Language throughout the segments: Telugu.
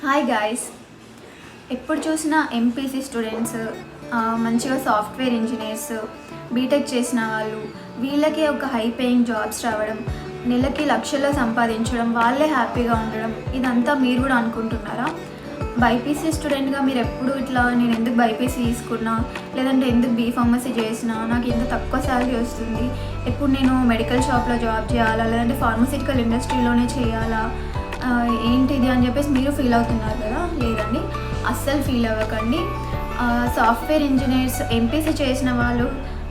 హాయ్ గాయ్స్, ఎప్పుడు చూసినా ఎంపీసీ స్టూడెంట్స్, మంచిగా సాఫ్ట్వేర్ ఇంజనీర్స్, బీటెక్ చేసిన వాళ్ళు, వీళ్ళకి ఒక హై పేయింగ్ జాబ్స్ రావడం, నెలకి లక్షల్లో సంపాదించడం, వాళ్ళే హ్యాపీగా ఉండడం, ఇదంతా మీరు కూడా అనుకుంటున్నారా? బైపీసీ స్టూడెంట్గా మీరు ఎప్పుడు ఇట్లా నేను ఎందుకు బైపీసీ తీసుకున్నా, లేదంటే ఎందుకు బీఫార్మసీ చేసినా, నాకు ఇంత తక్కువ శాలరీ వస్తుంది, ఎప్పుడు నేను మెడికల్ షాప్లో జాబ్ చేయాలా, లేదంటే ఫార్మసిటికల్ ఇండస్ట్రీలోనే చేయాలా, ఏంటిది అని చెప్పేసి మీరు ఫీల్ అవుతున్నారు కదా? లేదండి, అస్సలు ఫీల్ అవ్వకండి. సాఫ్ట్వేర్ ఇంజనీర్స్, ఎంపీసీ చేసిన వాళ్ళు,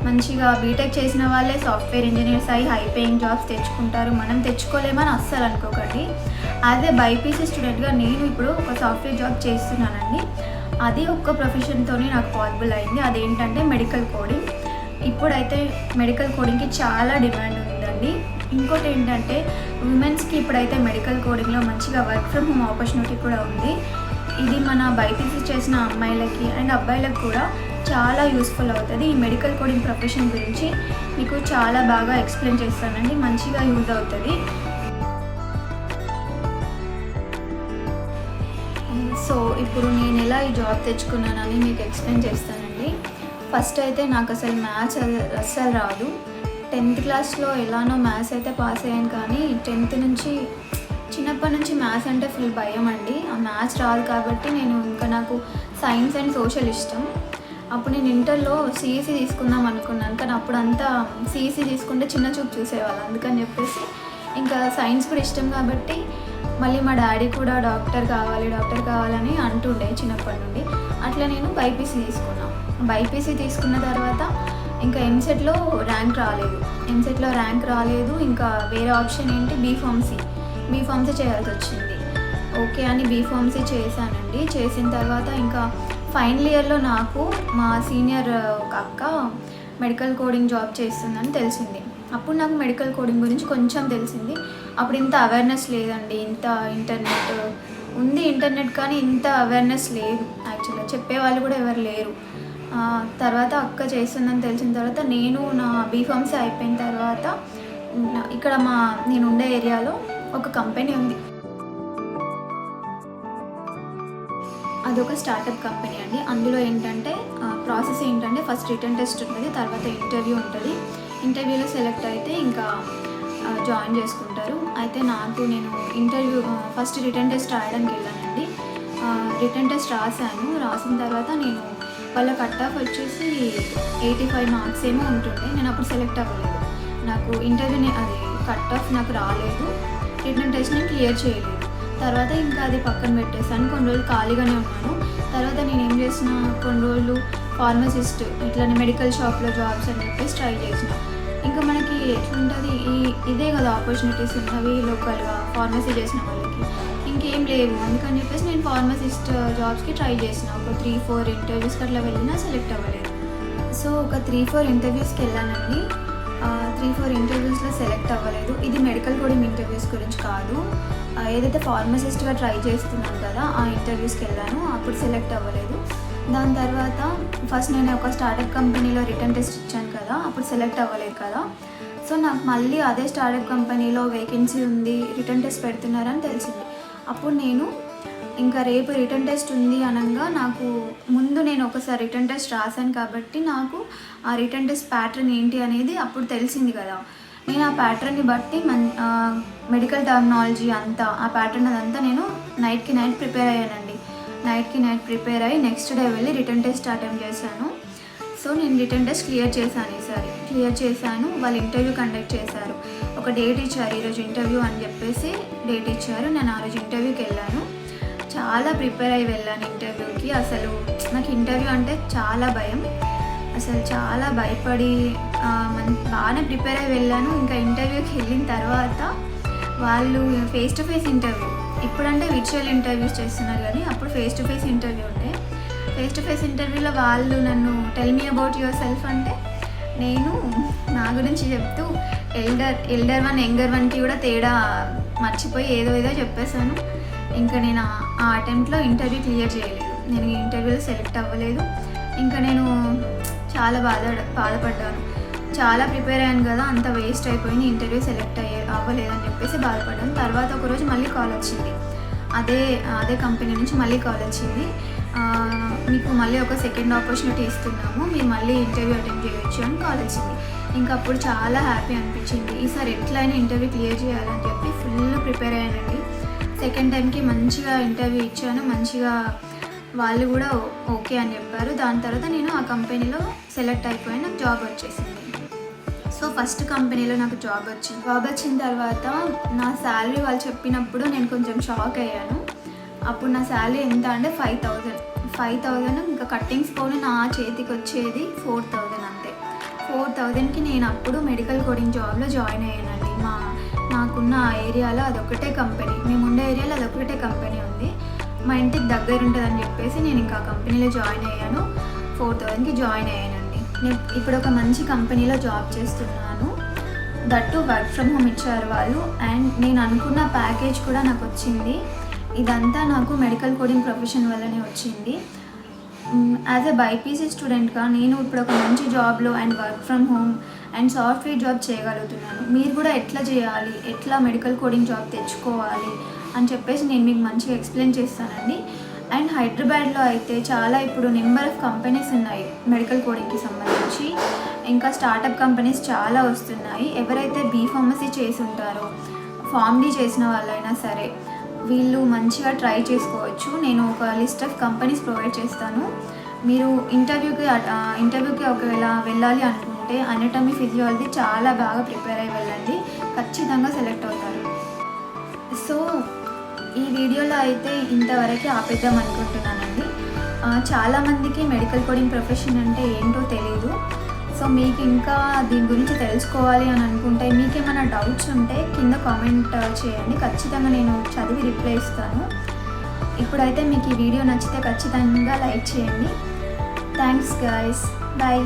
మంచిగా బీటెక్ చేసిన వాళ్ళే సాఫ్ట్వేర్ ఇంజనీర్స్ అయ్యి హై పేయింగ్ జాబ్స్ తెచ్చుకుంటారు. మనం తెచ్చుకోలేమని అస్సలు అనుకోకండి. యాజ్ ఏ బైపీసీ స్టూడెంట్గా నేను ఇప్పుడు ఒక సాఫ్ట్వేర్ జాబ్ చేస్తున్నానండి. అది ఒక్క ప్రొఫెషన్తోనే నాకు పాసిబుల్ అయింది. అదేంటంటే మెడికల్ కోడింగ్. ఇప్పుడైతే మెడికల్ కోడింగ్కి చాలా డిమాండ్ ఉందండి. ఇంకోటి ఏంటంటే ఉమెన్స్కి ఇప్పుడైతే మెడికల్ కోడింగ్లో మంచిగా వర్క్ ఫ్రమ్ హోమ్ ఆపర్చునిటీ కూడా ఉంది. ఇది మన బైపీసీ చేసిన అమ్మాయిలకి అండ్ అబ్బాయిలకు కూడా చాలా యూస్ఫుల్ అవుతుంది. ఈ మెడికల్ కోడింగ్ ప్రొఫెషన్ గురించి మీకు చాలా బాగా ఎక్స్ప్లెయిన్ చేస్తానండి. మంచిగా యూజ్ అవుతుంది. సో ఇప్పుడు నేను ఎలా ఈ జాబ్ తెచ్చుకున్నానని మీకు ఎక్స్ప్లెయిన్ చేస్తానండి. ఫస్ట్ అయితే నాకు అసలు మ్యాథ్స్ అస్సలు రాదు. 10th క్లాస్లో ఎలానో మ్యాథ్స్ అయితే పాస్ అయ్యాను, కానీ 10th నుంచి చిన్నప్పటి నుంచి మ్యాథ్స్ అంటే ఫుల్ భయం అండి. ఆ మ్యాథ్స్ రాదు కాబట్టి నాకు సైన్స్ అండ్ సోషల్ ఇష్టం. అప్పుడు నేను ఇంటర్లో సిఈసీ తీసుకుందాం అనుకున్నాను, కానీ అప్పుడు అంతా సిఈసీ తీసుకుంటే చిన్న చూపు చూసేవాళ్ళు. అందుకని చెప్పేసి ఇంకా సైన్స్ కూడా ఇష్టం కాబట్టి మళ్ళీ మా డాడీ కూడా డాక్టర్ కావాలని అంటుండే చిన్నప్పటి నుండి. అట్లా నేను బైపీసీ తీసుకున్నాను. బైపీసీ తీసుకున్న తర్వాత ఇంకా ఎంసెట్లో ర్యాంక్ రాలేదు. ఇంకా వేరే ఆప్షన్ ఏంటి, బీఫార్మసీ చేయాల్సి వచ్చింది. ఓకే అని బీఫార్మసీ చేశానండి. చేసిన తర్వాత ఇంకా ఫైనల్ ఇయర్లో నాకు మా సీనియర్ ఒక అక్క మెడికల్ కోడింగ్ జాబ్ చేస్తుందని తెలిసింది. అప్పుడు నాకు మెడికల్ కోడింగ్ గురించి కొంచెం తెలిసింది. అప్పుడు ఇంత అవేర్నెస్ లేదండి. ఇంటర్నెట్ కానీ ఇంత అవేర్నెస్ లేదు. యాక్చువల్గా చెప్పేవాళ్ళు కూడా ఎవరు లేరు. తర్వాత అక్క చేస్తుందని తెలిసిన తర్వాత నేను నా బీఫార్మసీ అయిపోయిన తర్వాత ఇక్కడ నేను ఉండే ఏరియాలో ఒక కంపెనీ ఉంది. అదొక స్టార్టప్ కంపెనీ అండి. అందులో ఏంటంటే ప్రాసెస్ ఏంటంటే ఫస్ట్ రిటన్ టెస్ట్ ఉంటుంది, తర్వాత ఇంటర్వ్యూ ఉంటుంది. ఇంటర్వ్యూలో సెలెక్ట్ అయితే ఇంకా జాయిన్ చేసుకుంటారు. అయితే నేను ఫస్ట్ రిటన్ టెస్ట్ రాయడానికి వెళ్ళానండి. రిటన్ టెస్ట్ రాసిన తర్వాత వాళ్ళ కట్ ఆఫ్ వచ్చేసి 85 మార్క్స్ ఏమో ఉంటుండే. నేను అప్పుడు సెలెక్ట్ అవ్వలేదు. నాకు కట్ ఆఫ్ నాకు రాలేదు. రిటన్ టెస్ట్ నేను క్లియర్ చేయలేదు. తర్వాత ఇంకా అది పక్కన పెట్టేసాను. కొన్ని రోజులు ఖాళీగానే ఉన్నాను. తర్వాత నేను ఏం చేసిన, కొన్ని రోజులు ఫార్మసిస్ట్ ఇట్లానే మెడికల్ షాప్లో జాబ్స్ అని చెప్పేసి ట్రై చేసిన. ఇంకా మనకి ఎట్లుంటుంది, ఇదే కదా ఆపర్చునిటీస్ ఉన్నవి లోకల్గా ఫార్మసీ చేసిన వాళ్ళకి, ఇంకేం లేవు. అందుకని చెప్పేసి నేను ఫార్మసిస్ట్ జాబ్స్కి ట్రై చేసిన. ఒక 3-4 ఇంటర్వ్యూస్కి అట్లా వెళ్ళినా సెలెక్ట్ అవ్వలేదు. సో ఒక 3-4 ఇంటర్వ్యూస్కి వెళ్ళానండి. 3-4 ఇంటర్వ్యూస్లో సెలెక్ట్ అవ్వలేదు. ఇది మెడికల్ కోడింగ్ ఇంటర్వ్యూస్ గురించి కాదు, ఏదైతే ఫార్మసిస్ట్గా ట్రై చేస్తున్నాను కదా ఆ ఇంటర్వ్యూస్కి వెళ్ళాను. అప్పుడు సెలెక్ట్ అవ్వలేదు. దాని తర్వాత ఫస్ట్ నేను ఒక స్టార్టప్ కంపెనీలో రిటన్ టెస్ట్ ఇచ్చాను కదా, అప్పుడు సెలెక్ట్ అవ్వలేదు కదా. సో నాకు మళ్ళీ అదే స్టార్టప్ కంపెనీలో వేకెన్సీ ఉంది, రిటన్ టెస్ట్ పెడుతున్నారని తెలిసింది. అప్పుడు నేను ఇంకా రేపు రిటన్ టెస్ట్ ఉంది అనగా నేను ఒకసారి రిటన్ టెస్ట్ రాశాను కాబట్టి నాకు ఆ రిటన్ టెస్ట్ ప్యాటర్న్ ఏంటి అనేది అప్పుడు తెలిసింది కదా. నేను ఆ ప్యాటర్న్ని బట్టి మెడికల్ టర్మినాలజీ అంతా ఆ ప్యాటర్న్ అదంతా నేను నైట్కి నైట్ ప్రిపేర్ అయ్యానండి. ప్రిపేర్ అయ్యి నెక్స్ట్ డే వెళ్ళి రిటన్ టెస్ట్ అటెంప్ట్ చేశాను. సో నేను రిటన్ టెస్ట్ క్లియర్ చేశాను. వాళ్ళు ఇంటర్వ్యూ కండక్ట్ చేశారు. ఒక డేట్ ఇచ్చారు, ఈరోజు ఇంటర్వ్యూ అని చెప్పేసి డేట్ ఇచ్చారు. నేను ఆ రోజు ఇంటర్వ్యూకి వెళ్ళాను. చాలా ప్రిపేర్ అయ్యి వెళ్ళాను ఇంటర్వ్యూకి. అసలు నాకు ఇంటర్వ్యూ అంటే చాలా భయం. అసలు చాలా భయపడి బాగానే ప్రిపేర్ అయ్యి వెళ్ళాను. ఇంకా ఇంటర్వ్యూకి వెళ్ళిన తర్వాత వాళ్ళు ఫేస్ టు ఫేస్ ఇంటర్వ్యూ, ఇప్పుడంటే విర్చువల్ ఇంటర్వ్యూస్ చేస్తున్నారు కానీ అప్పుడు ఫేస్ టు ఫేస్ ఇంటర్వ్యూ ఉండే. ఫేస్ టు ఫేస్ ఇంటర్వ్యూలో వాళ్ళు నన్ను tell me about your self అంటే నేను నా గురించి చెప్తూ ఎల్డర్ 1 యంగర్ 1కి కూడా తేడా మర్చిపోయి ఏదో చెప్పేశాను. ఇంకా నేను ఆ అటెంప్ట్లో ఇంటర్వ్యూ క్లియర్ చేయలేదు. నేను ఇంటర్వ్యూలో సెలెక్ట్ అవ్వలేదు. ఇంకా నేను చాలా బాధపడ్డాను. చాలా ప్రిపేర్ అయ్యాను కదా, అంత వేస్ట్ అయిపోయింది, ఇంటర్వ్యూ సెలెక్ట్ అవ్వలేదని చెప్పేసి బాధపడ్డాను. తర్వాత ఒకరోజు మళ్ళీ కాల్ వచ్చింది. అదే కంపెనీ నుంచి మళ్ళీ కాల్ వచ్చింది, మీకు మళ్ళీ ఒక సెకండ్ ఆపర్చునిటీ ఇస్తున్నాము, మీరు మళ్ళీ ఇంటర్వ్యూ అటెండ్ చేయొచ్చు అని కాల్ వచ్చింది. ఇంకా అప్పుడు చాలా హ్యాపీ అనిపించింది. ఈసారి ఎట్లయినా ఇంటర్వ్యూ క్లియర్ చేయాలని చెప్పి ఫుల్ ప్రిపేర్ అయ్యానండి. సెకండ్ టైంకి మంచిగా ఇంటర్వ్యూ ఇచ్చాను, మంచిగా వాళ్ళు కూడా ఓకే అని చెప్పారు. దాని తర్వాత నేను ఆ కంపెనీలో సెలెక్ట్ అయిపోయి నాకు జాబ్ వచ్చేసింది. సో ఫస్ట్ కంపెనీలో నాకు జాబ్ వచ్చిన తర్వాత నా శాలరీ వాళ్ళు చెప్పినప్పుడు నేను కొంచెం షాక్ అయ్యాను. అప్పుడు నా శాలరీ ఎంత అంటే 5,000 ఇంకా కట్టింగ్స్ పోను నా చేతికి వచ్చేది 4,000 అంతే. 4,000కి నేను అప్పుడు మెడికల్ కోడింగ్ జాబ్లో జాయిన్ అయ్యానండి. నాకున్న ఏరియాలో అదొకటే కంపెనీ, మేము ఉండే ఏరియాలో అదొకటే కంపెనీ ఉంది, మా ఇంటికి దగ్గర ఉంటుందని చెప్పేసి నేను ఇంకా కంపెనీలో జాయిన్ అయ్యాను. 4,000కి జాయిన్ అయ్యానండి. నేను ఇప్పుడు ఒక మంచి కంపెనీలో జాబ్ చేస్తున్నాను, దట్టు వర్క్ ఫ్రమ్ హోమ్ ఇచ్చారు వాళ్ళు, అండ్ నేను అనుకున్న ప్యాకేజ్ కూడా నాకు వచ్చింది. ఇదంతా నాకు మెడికల్ కోడింగ్ ప్రొఫెషన్ వల్లనే వచ్చింది. యాజ్ ఎ బైపీసీ స్టూడెంట్గా నేను ఇప్పుడు ఒక మంచి జాబ్లో and work from home and software job చేయగలుగుతున్నాను. మీరు కూడా ఎట్లా చేయాలి, ఎట్లా మెడికల్ కోడింగ్ జాబ్ తెచ్చుకోవాలి అని చెప్పేసి నేను మీకు మంచిగా ఎక్స్ప్లెయిన్ చేస్తానండి. అండ్ హైదరాబాద్లో అయితే చాలా ఇప్పుడు నెంబర్ ఆఫ్ కంపెనీస్ ఉన్నాయి మెడికల్ కోడింగ్కి సంబంధించి, ఇంకా స్టార్టప్ కంపెనీస్ చాలా వస్తున్నాయి. ఎవరైతే బీఫార్మసీ చేసి ఉంటారో, ఫార్మడీ చేసిన వాళ్ళైనా సరే వీళ్ళు మంచిగా ట్రై చేసుకోవచ్చు. నేను ఒక లిస్ట్ ఆఫ్ కంపెనీస్ ప్రొవైడ్ చేస్తాను. మీరు ఇంటర్వ్యూకి ఒకవేళ వెళ్ళాలి అనుకుంటే అనటమీ ఫిజియాలజీ చాలా బాగా ప్రిపేర్ అయ్యి వెళ్ళండి, ఖచ్చితంగా సెలెక్ట్ అవుతారు. సో ఈ వీడియోలో అయితే ఇంతవరకు ఆపేద్దాం అనుకుంటున్నానండి. చాలామందికి మెడికల్ కోడింగ్ ప్రొఫెషన్ అంటే ఏంటో తెలియదు. సో మీకు ఇంకా దీని గురించి తెలుసుకోవాలి అని అనుకుంటే, మీకేమైనా డౌట్స్ ఉంటే కింద కామెంట్ చేయండి, ఖచ్చితంగా నేను చదివి రిప్లై ఇస్తాను. ఇప్పుడైతే మీకు ఈ వీడియో నచ్చితే ఖచ్చితంగా లైక్ చేయండి. Thanks guys, bye.